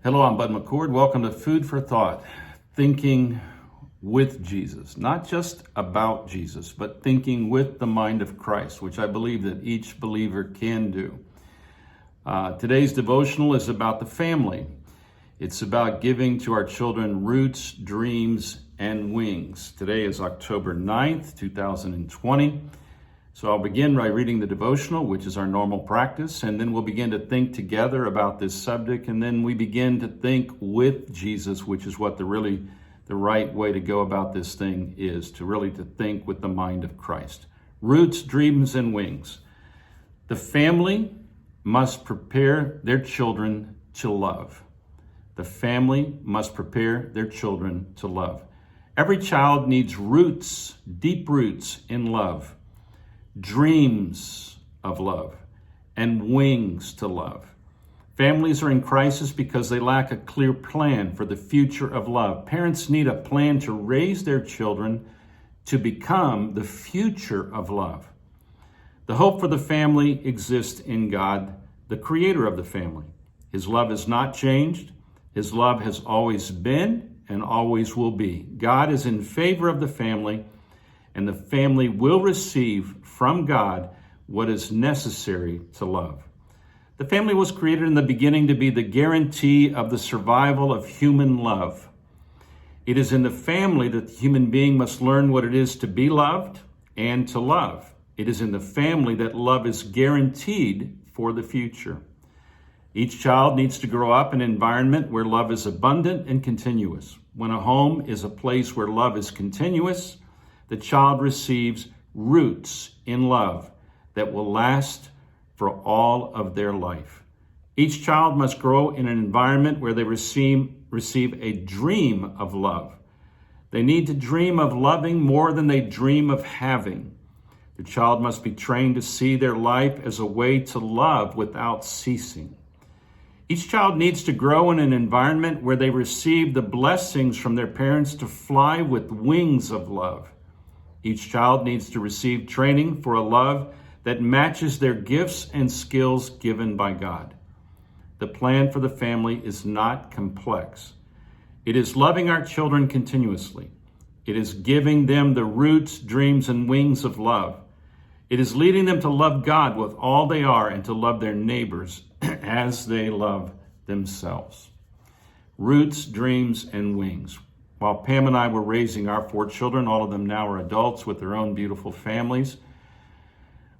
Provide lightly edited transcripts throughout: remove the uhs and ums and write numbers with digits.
Hello, I'm Bud McCord. Welcome to Food for Thought, thinking with Jesus. Not just about Jesus, but thinking with the mind of Christ, which I believe that each believer can do. Today's devotional is about the family. It's about giving to our children roots, dreams, and wings. Today is October 9th, 2020. So I'll begin by reading the devotional, which is our normal practice, and then we'll begin to think together about this subject, and then we begin to think with Jesus, which is what the right way to go about this thing is, to think with the mind of Christ. Roots, dreams, and wings. The family must prepare their children to love. The family must prepare their children to love. Every child needs roots, deep roots in love, dreams of love, and wings to love. Families are in crisis because they lack a clear plan for the future of love. Parents need a plan to raise their children to become the future of love. The hope for the family exists in God, the creator of the family. His love has not changed. His love has always been and always will be. God is in favor of the family, and the family will receive from God what is necessary to love. The family was created in the beginning to be the guarantee of the survival of human love. It is in the family that the human being must learn what it is to be loved and to love. It is in the family that love is guaranteed for the future. Each child needs to grow up in an environment where love is abundant and continuous. When a home is a place where love is continuous, the child receives roots in love that will last for all of their life. Each child must grow in an environment where they receive a dream of love. They need to dream of loving more than they dream of having. The child must be trained to see their life as a way to love without ceasing. Each child needs to grow in an environment where they receive the blessings from their parents to fly with wings of love. Each child needs to receive training for a love that matches their gifts and skills given by God. The plan for the family is not complex. It is loving our children continuously. It is giving them the roots, dreams, and wings of love. It is leading them to love God with all they are and to love their neighbors as they love themselves. Roots, dreams, and wings. While Pam and I were raising our 4 children, all of them now are adults with their own beautiful families,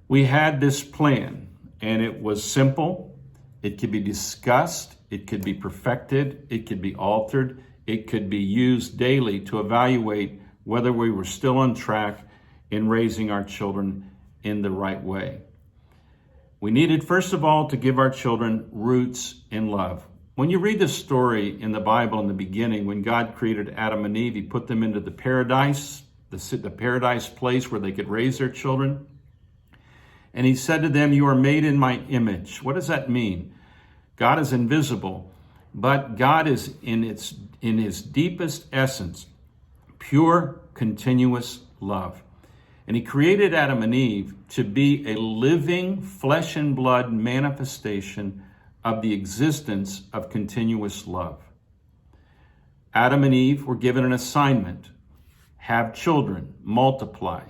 we had this plan, and it was simple. It could be discussed, it could be perfected, it could be altered, it could be used daily to evaluate whether we were still on track in raising our children in the right way. We needed, first of all, to give our children roots in love. When you read the story in the Bible in the beginning, when God created Adam and Eve, he put them into the paradise, the paradise place where they could raise their children. And he said to them, "You are made in my image." What does that mean? God is invisible, but God is in his deepest essence, pure, continuous love. And he created Adam and Eve to be a living flesh and blood manifestation of the existence of continuous love. Adam and Eve were given an assignment: have children, multiply,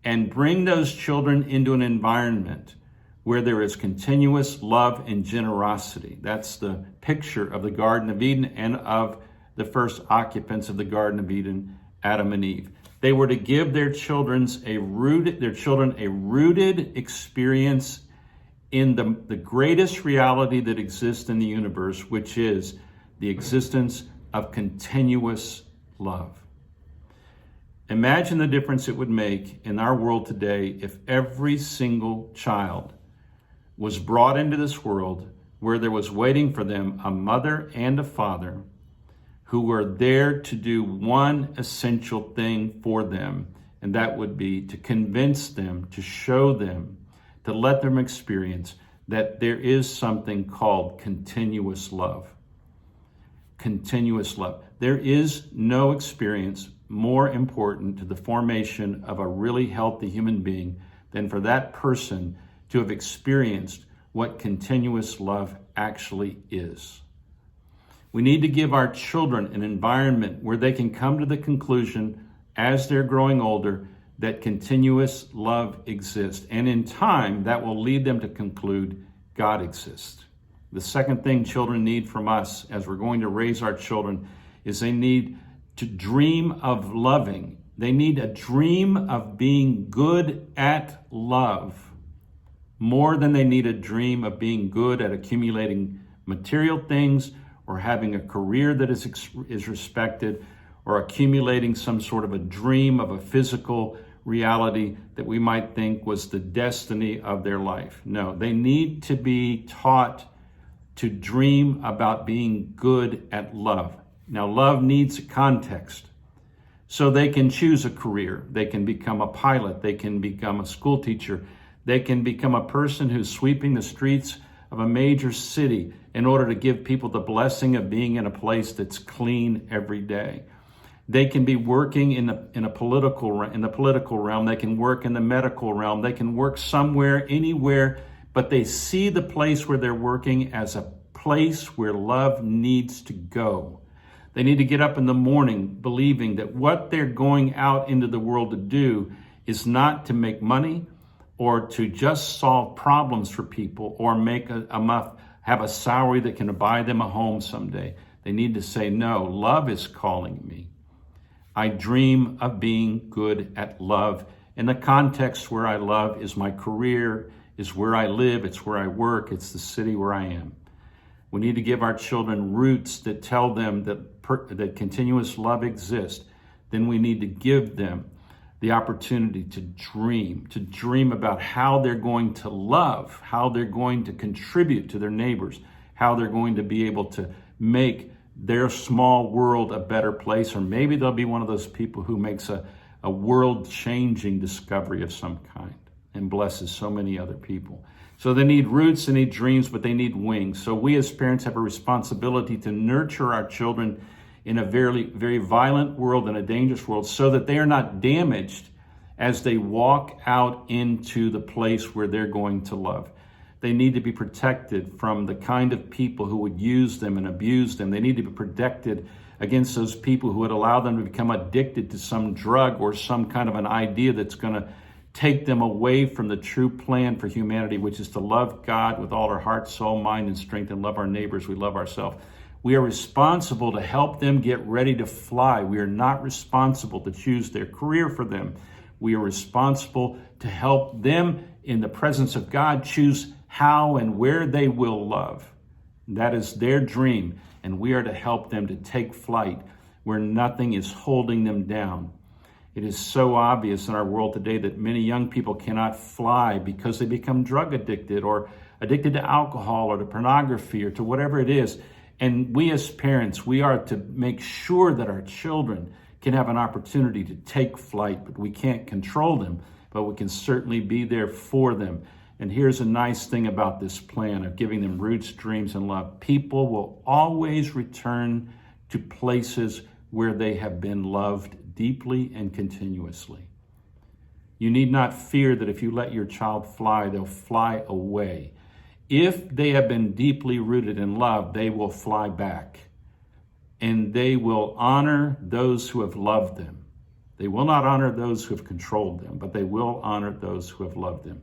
and bring those children into an environment where there is continuous love and generosity. That's the picture of the Garden of Eden and of the first occupants of the Garden of Eden, Adam and Eve. They were to give their children a rooted experience in the greatest reality that exists in the universe, which is the existence of continuous love. Imagine the difference it would make in our world today if every single child was brought into this world where there was waiting for them a mother and a father who were there to do one essential thing for them, and that would be to convince them, to show them, to let them experience that there is something called continuous love. Continuous love. There is no experience more important to the formation of a really healthy human being than for that person to have experienced what continuous love actually is. We need to give our children an environment where they can come to the conclusion as they're growing older that continuous love exists. And in time, that will lead them to conclude God exists. The second thing children need from us as we're going to raise our children is they need to dream of loving. They need a dream of being good at love more than they need a dream of being good at accumulating material things or having a career that is respected or accumulating some sort of a dream of a physical reality that we might think was the destiny of their life. No, they need to be taught to dream about being good at love. Now, love needs a context. So they can choose a career. They can become a pilot. They can become a school teacher. They can become a person who's sweeping the streets of a major city in order to give people the blessing of being in a place that's clean every day. They can be working in the political realm. They can work in the medical realm. They can work somewhere, anywhere, but they see the place where they're working as a place where love needs to go. They need to get up in the morning believing that what they're going out into the world to do is not to make money or to just solve problems for people or make have a salary that can buy them a home someday. They need to say, no, love is calling me. I dream of being good at love. And the context where I love is my career, is where I live, it's where I work, it's the city where I am. We need to give our children roots that tell them that continuous love exists. Then we need to give them the opportunity to dream about how they're going to love, how they're going to contribute to their neighbors, how they're going to be able to make their small world a better place, or maybe they'll be one of those people who makes a world-changing discovery of some kind and blesses so many other people. So they need roots, they need dreams, but they need wings. So we as parents have a responsibility to nurture our children in a very, very violent world and a dangerous world so that they are not damaged as they walk out into the place where they're going to love. They need to be protected from the kind of people who would use them and abuse them. They need to be protected against those people who would allow them to become addicted to some drug or some kind of an idea that's going to take them away from the true plan for humanity, which is to love God with all our heart, soul, mind, and strength, and love our neighbors. We love ourselves. We are responsible to help them get ready to fly. We are not responsible to choose their career for them. We are responsible to help them in the presence of God choose how and where they will love. That is their dream, and we are to help them to take flight where nothing is holding them down. It is so obvious in our world today that many young people cannot fly because they become drug addicted or addicted to alcohol or to pornography or to whatever it is. And we as parents, we are to make sure that our children can have an opportunity to take flight, but we can't control them, but we can certainly be there for them. And here's a nice thing about this plan of giving them roots, dreams, and love. People will always return to places where they have been loved deeply and continuously. You need not fear that if you let your child fly, they'll fly away. If they have been deeply rooted in love, they will fly back. And they will honor those who have loved them. They will not honor those who have controlled them, but they will honor those who have loved them.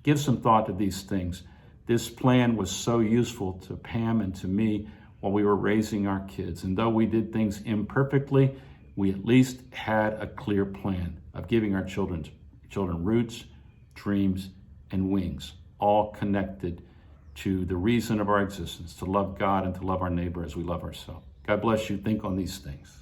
Give some thought to these things. This plan was so useful to Pam and to me while we were raising our kids. And though we did things imperfectly, we at least had a clear plan of giving our children roots, dreams, and wings, all connected to the reason of our existence, to love God and to love our neighbor as we love ourselves. God bless you. Think on these things.